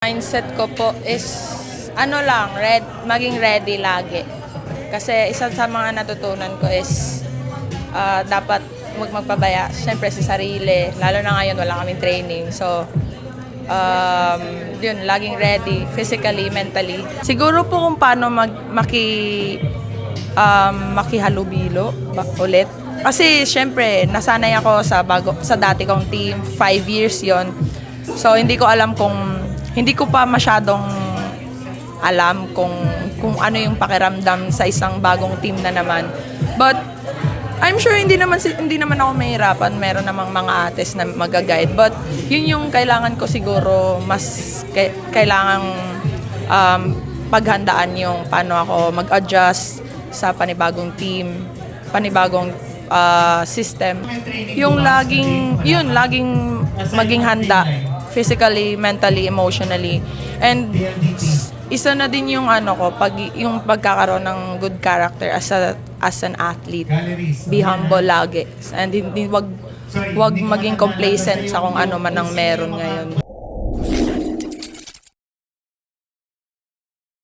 Mindset ko po is maging ready lagi. Kasi isa sa mga natutunan ko is dapat magpabaya siyempre sa sarili. Lalo na ngayon wala kaming training. So, yun, laging ready physically, mentally. Siguro po kung paano makihalubilo ulit. Kasi siyempre nasanay ako sa dati kong team, 5 years yon. So hindi ko pa masyadong alam kung ano yung pakiramdam sa isang bagong team na naman. But I'm sure hindi naman ako mahirapan. Meron namang mga ates na mag-guide. But yun yung kailangan ko siguro kailangang paghandaan yung paano ako mag-adjust sa panibagong team, panibagong system. Yung laging maging handa physically, mentally, emotionally. And isa na din yung yung pagkakaroon ng good character as an athlete. Be humble lagi. And wag maging complacent sa kung ano man ang meron ngayon.